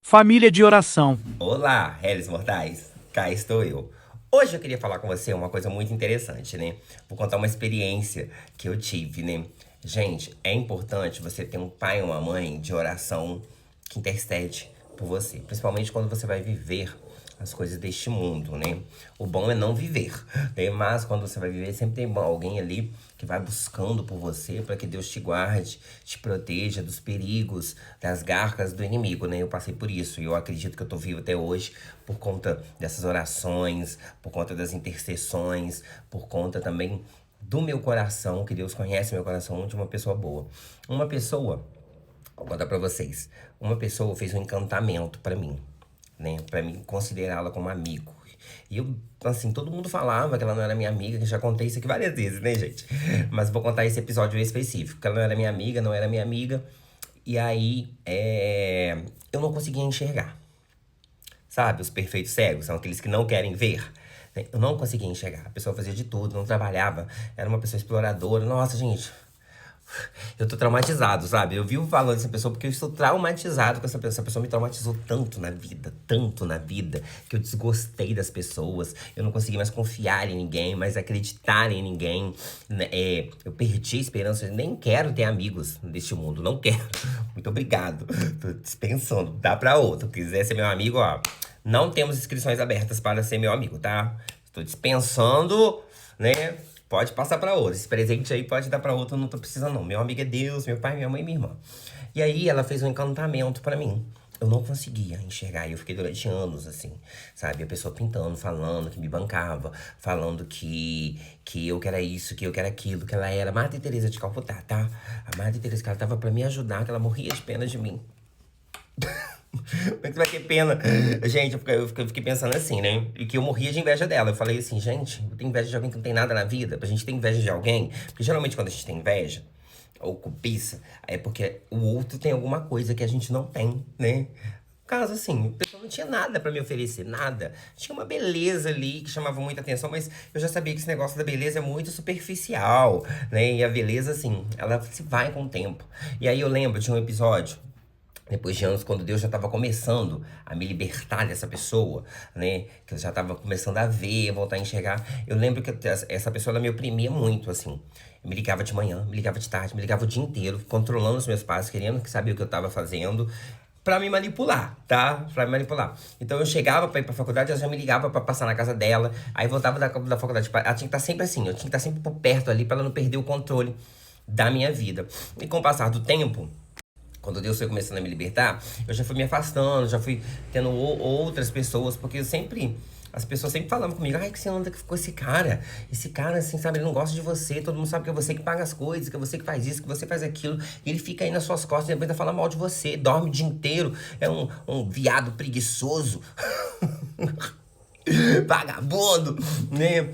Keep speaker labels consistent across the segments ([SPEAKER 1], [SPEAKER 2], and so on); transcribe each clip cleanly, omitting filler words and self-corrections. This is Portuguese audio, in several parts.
[SPEAKER 1] Família de oração.
[SPEAKER 2] Olá, réis mortais, cá estou eu. Hoje eu queria falar com você uma coisa muito interessante, né? Vou contar uma experiência que eu tive, né? Gente, é importante você ter um pai ou uma mãe de oração que intercede por você, principalmente quando você vai viver as coisas deste mundo, né? O bom é não viver, né? Mas quando você vai viver, sempre tem alguém ali que vai buscando por você para que Deus te guarde, te proteja dos perigos, das garras do inimigo, né? Eu passei por isso e eu acredito que eu tô vivo até hoje por conta dessas orações, por conta das intercessões, por conta também do meu coração, que Deus conhece meu coração de uma pessoa boa. Uma pessoa, vou contar pra vocês, uma pessoa fez um encantamento pra mim, né? Pra mim considerá-la como amigo. E eu, assim, todo mundo falava que ela não era minha amiga, que já contei isso aqui várias vezes, né, gente? Mas vou contar esse episódio específico, que ela não era minha amiga, não era minha amiga. E aí, eu não conseguia enxergar. Sabe, os perfeitos cegos, são aqueles que não querem ver. Eu não conseguia enxergar. A pessoa fazia de tudo, não trabalhava, era uma pessoa exploradora. Nossa, gente, eu tô traumatizado, sabe? Eu vivo falando dessa pessoa porque eu estou traumatizado com essa pessoa. Essa pessoa me traumatizou tanto na vida, que eu desgostei das pessoas. Eu não consegui mais confiar em ninguém, mais acreditar em ninguém, né? Eu perdi a esperança, eu nem quero ter amigos deste mundo, não quero. Muito obrigado. Tô dispensando, dá pra outro. Quiser ser meu amigo, ó, não temos inscrições abertas para ser meu amigo, tá? Estou dispensando, né? Pode passar pra outro. Esse presente aí pode dar pra outro, eu não tô precisando não. Meu amigo é Deus, meu pai, minha mãe e minha irmã. E aí ela fez um encantamento pra mim. Eu não conseguia enxergar, e eu fiquei durante anos, assim, sabe? A pessoa pintando, falando que me bancava, falando que eu que era isso, que eu que era aquilo, que ela era Madre Teresa de Calcutá, tá? A Madre Teresa, que ela tava pra me ajudar, que ela morria de pena de mim. Como é que você vai ter pena? Gente, eu fiquei pensando assim, né? E que eu morria de inveja dela. Eu falei assim, gente, eu tenho inveja de alguém que não tem nada na vida. Pra gente ter inveja de alguém. Porque geralmente quando a gente tem inveja, ou cobiça, é porque o outro tem alguma coisa que a gente não tem, né? No caso, assim, a pessoa não tinha nada pra me oferecer, nada. Tinha uma beleza ali que chamava muita atenção, mas eu já sabia que esse negócio da beleza é muito superficial, né? E a beleza, assim, ela se vai com o tempo. E aí eu lembro de um episódio depois de anos, quando Deus já estava começando a me libertar dessa pessoa, né? Que eu já estava começando a ver, a voltar a enxergar. Eu lembro que essa pessoa, ela me oprimia muito, assim. Me ligava de manhã, me ligava de tarde, me ligava o dia inteiro, controlando os meus passos, querendo que sabia o que eu estava fazendo, pra me manipular, tá? Pra me manipular. Então eu chegava pra ir pra faculdade, ela já me ligava pra passar na casa dela, aí voltava da faculdade. Ela tinha que estar sempre assim, eu tinha que estar sempre por perto ali pra ela não perder o controle da minha vida. E com o passar do tempo, quando Deus foi começando a me libertar, eu já fui me afastando, já fui tendo outras pessoas, porque eu sempre. As pessoas sempre falavam comigo, ai, que você anda com esse cara. Esse cara, assim, sabe, ele não gosta de você. Todo mundo sabe que é você que paga as coisas, que é você que faz isso, que você faz aquilo. E ele fica aí nas suas costas e depois ainda fala mal de você. Dorme o dia inteiro. É um viado preguiçoso. Vagabundo, né?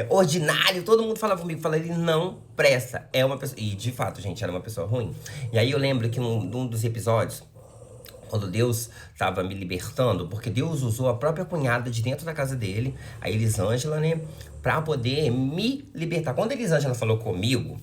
[SPEAKER 2] Ordinário, todo mundo falava comigo, falava, ele não presta. É uma pessoa. E de fato, gente, era uma pessoa ruim. E aí eu lembro que num dos episódios, quando Deus estava me libertando, porque Deus usou a própria cunhada de dentro da casa dele, a Elisângela, né? Pra poder me libertar. Quando a Elisângela falou comigo,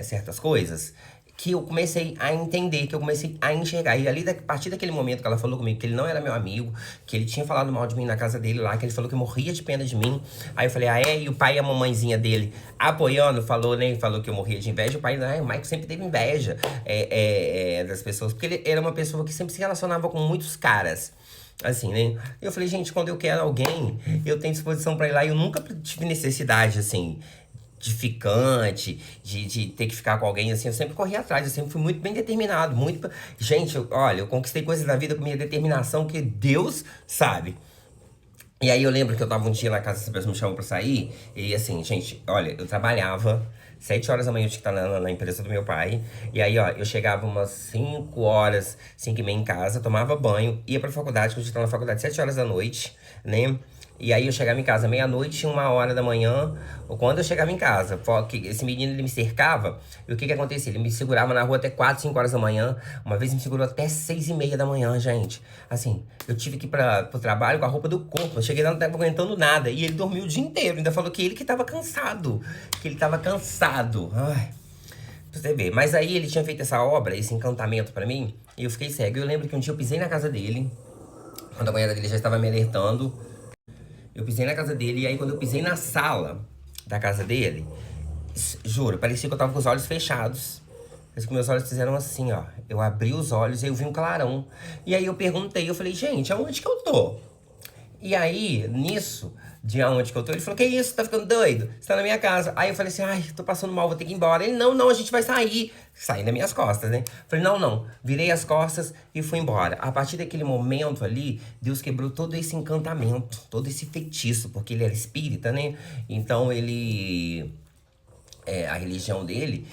[SPEAKER 2] certas coisas, que eu comecei a entender, que eu comecei a enxergar. E ali, a partir daquele momento que ela falou comigo, que ele não era meu amigo, que ele tinha falado mal de mim na casa dele lá, que ele falou que morria de pena de mim. Aí eu falei, ah, é? E o pai e a mamãezinha dele apoiando, falou, né? Falou que eu morria de inveja. O pai, não, o Michael sempre teve inveja das pessoas, porque ele era uma pessoa que sempre se relacionava com muitos caras. Assim, né? Eu falei, gente, quando eu quero alguém, eu tenho disposição pra ir lá. E eu nunca tive necessidade, assim, de ficante, de ter que ficar com alguém, assim, eu sempre corri atrás, eu sempre fui muito bem determinado, muito... Gente, olha, eu conquistei coisas na vida com minha determinação que Deus sabe. E aí eu lembro que eu tava um dia na casa, essa pessoa me chamou pra sair, e assim, gente, olha, eu trabalhava, 7 horas da manhã eu tinha que estar na empresa do meu pai, e aí, ó, eu chegava umas 5 horas, 5 e meia em casa, tomava banho, ia pra faculdade, que eu tinha que estar na faculdade 7 horas da noite, né? E aí eu chegava em casa meia-noite, 1 hora da manhã, ou quando eu chegava em casa, esse menino ele me cercava, e o que que acontecia? Ele me segurava na rua até 4, 5 horas da manhã, uma vez me segurou até 6 e meia da manhã, gente. Assim, eu tive que ir pro trabalho com a roupa do corpo, eu cheguei lá, não tava aguentando nada, e ele dormiu o dia inteiro, ainda falou que ele que tava cansado, que ele tava cansado. Ai, pra você ver. Mas aí ele tinha feito essa obra, esse encantamento pra mim, e eu fiquei cego. Eu lembro que um dia eu pisei na casa dele, quando a banheira dele já estava me alertando. Eu pisei na casa dele, e aí quando eu pisei na sala da casa dele, juro, parecia que eu tava com os olhos fechados. Parece que meus olhos fizeram assim, ó. Eu abri os olhos e eu vi um clarão. E aí eu perguntei, eu falei, gente, aonde que eu tô? E aí, nisso, de aonde que eu tô, ele falou, que isso, tá ficando doido? Você tá na minha casa. Aí eu falei assim, ai, tô passando mal, vou ter que ir embora. Ele, não, a gente vai sair. Saí das minhas costas, né? Falei, não. Virei as costas e fui embora. A partir daquele momento ali, Deus quebrou todo esse encantamento, todo esse feitiço, porque ele era espírita, né? Então ele... a religião dele,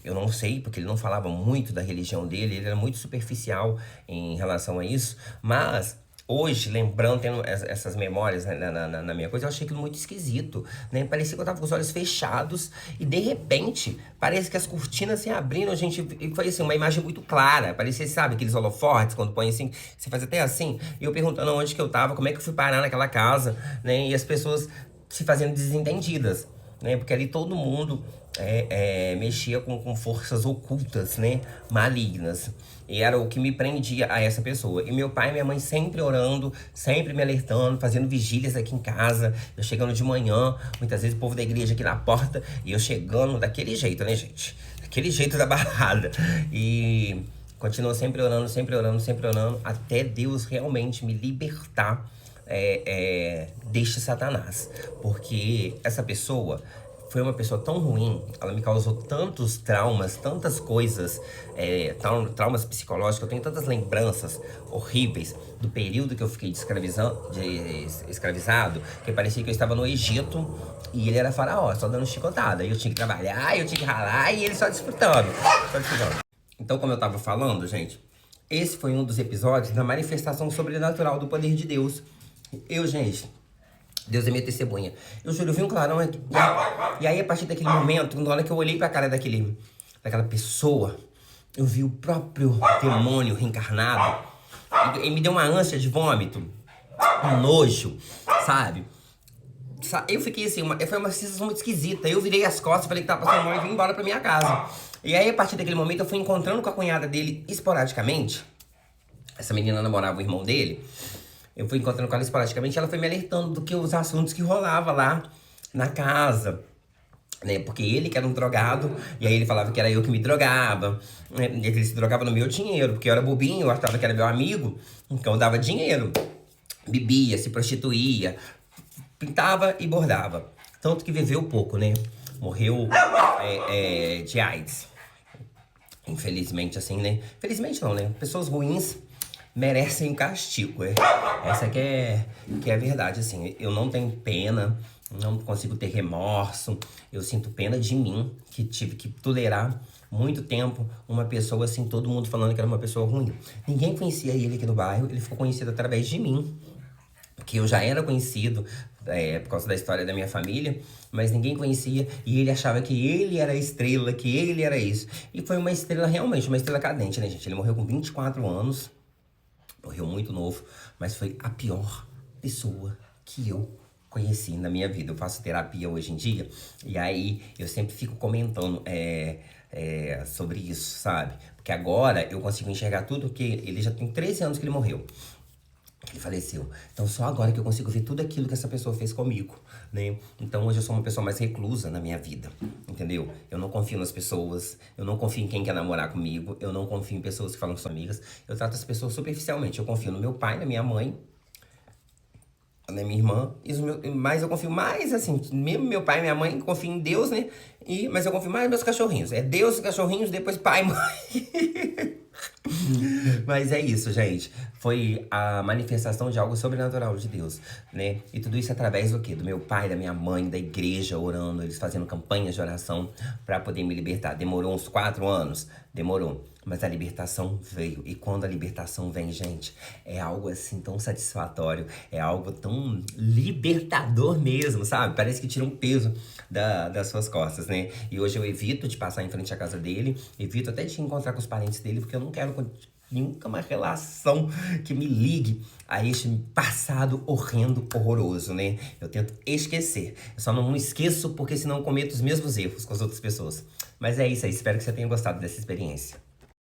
[SPEAKER 2] eu não sei, porque ele não falava muito da religião dele, ele era muito superficial em relação a isso, mas hoje, lembrando, tendo essas memórias, né, na minha coisa, eu achei aquilo muito esquisito, né? Parecia que eu tava com os olhos fechados e de repente, parece que as cortinas se abriram, gente, e foi assim, uma imagem muito clara, parecia, sabe, aqueles holofortes, quando põe assim, você faz até assim, e eu perguntando onde que eu tava, como é que eu fui parar naquela casa, né? E as pessoas se fazendo desentendidas, né? Porque ali todo mundo mexia com forças ocultas, né? Malignas. E era o que me prendia a essa pessoa. E meu pai e minha mãe sempre orando, sempre me alertando, fazendo vigílias aqui em casa. Eu chegando de manhã, muitas vezes o povo da igreja aqui na porta, e eu chegando daquele jeito, né, gente? Daquele jeito da barrada. E continuou sempre orando, até Deus realmente me libertar deste Satanás. Porque essa pessoa foi uma pessoa tão ruim, ela me causou tantos traumas, tantas coisas, traumas psicológicos, eu tenho tantas lembranças horríveis do período que eu fiquei escravizado, que parecia que eu estava no Egito e ele era faraó, só dando chicotada. E eu tinha que trabalhar, eu tinha que ralar e ele só desfrutando. Então, como eu tava falando, gente, esse foi um dos episódios da manifestação sobrenatural do poder de Deus. Gente, Deus é minha testemunha. Eu juro, eu vi um clarão aqui. E aí, a partir daquele momento, na hora que eu olhei pra cara daquela pessoa, eu vi o próprio demônio reencarnado. E me deu uma ânsia de vômito, um nojo, sabe? Eu fiquei assim, foi uma sensação muito esquisita. Eu virei as costas, falei que tava passando mal e vim embora pra minha casa. E aí, a partir daquele momento, eu fui encontrando com a cunhada dele esporadicamente. Essa menina namorava o irmão dele. Eu fui encontrando com ela esporadicamente, ela foi me alertando do que os assuntos que rolava lá na casa, né? Porque ele que era um drogado, e aí ele falava que era eu que me drogava, né? Ele se drogava no meu dinheiro, porque eu era bobinho, eu achava que era meu amigo, então eu dava dinheiro. Bebia, se prostituía, pintava e bordava. Tanto que viveu pouco, né? Morreu de AIDS. Infelizmente, assim, né? Felizmente não, né? Pessoas ruins merecem castigo. Essa que é a verdade, assim. Eu não tenho pena, não consigo ter remorso. Eu sinto pena de mim, que tive que tolerar muito tempo uma pessoa assim, todo mundo falando que era uma pessoa ruim. Ninguém conhecia ele aqui no bairro, ele ficou conhecido através de mim. Porque eu já era conhecido por causa da história da minha família, mas ninguém conhecia e ele achava que ele era a estrela, que ele era isso. E foi uma estrela realmente, uma estrela cadente, né, gente? Ele morreu com 24 anos. Morreu muito novo, mas foi a pior pessoa que eu conheci na minha vida. Eu faço terapia hoje em dia, e aí eu sempre fico comentando sobre isso, sabe? Porque agora eu consigo enxergar tudo, que ele já tem 13 anos que ele morreu. Ele faleceu. Então só agora que eu consigo ver tudo aquilo que essa pessoa fez comigo, né? Então hoje eu sou uma pessoa mais reclusa na minha vida, entendeu? Eu não confio nas pessoas, eu não confio em quem quer namorar comigo, eu não confio em pessoas que falam que são amigas. Eu trato as pessoas superficialmente. Eu confio no meu pai, na minha mãe, na minha irmã, mas eu confio mais, assim, mesmo meu pai e minha mãe, confio em Deus, né? Mas eu confio mais nos meus cachorrinhos. É Deus e cachorrinhos, depois pai e mãe. Mas é isso, gente. Foi a manifestação de algo sobrenatural de Deus, né? E tudo isso através do quê? Do meu pai, da minha mãe, da igreja orando, eles fazendo campanhas de oração pra poder me libertar. Demorou uns 4 anos? Demorou. Mas a libertação veio. E quando a libertação vem, gente, é algo assim tão satisfatório. É algo tão libertador mesmo, sabe? Parece que tira um peso das suas costas, né? E hoje eu evito de passar em frente à casa dele. Evito até de encontrar com os parentes dele, porque eu não quero nunca uma relação que me ligue a este passado horrendo, horroroso, né? Eu tento esquecer. Eu só não esqueço porque senão eu cometo os mesmos erros com as outras pessoas. Mas é isso aí. Espero que você tenha gostado dessa experiência.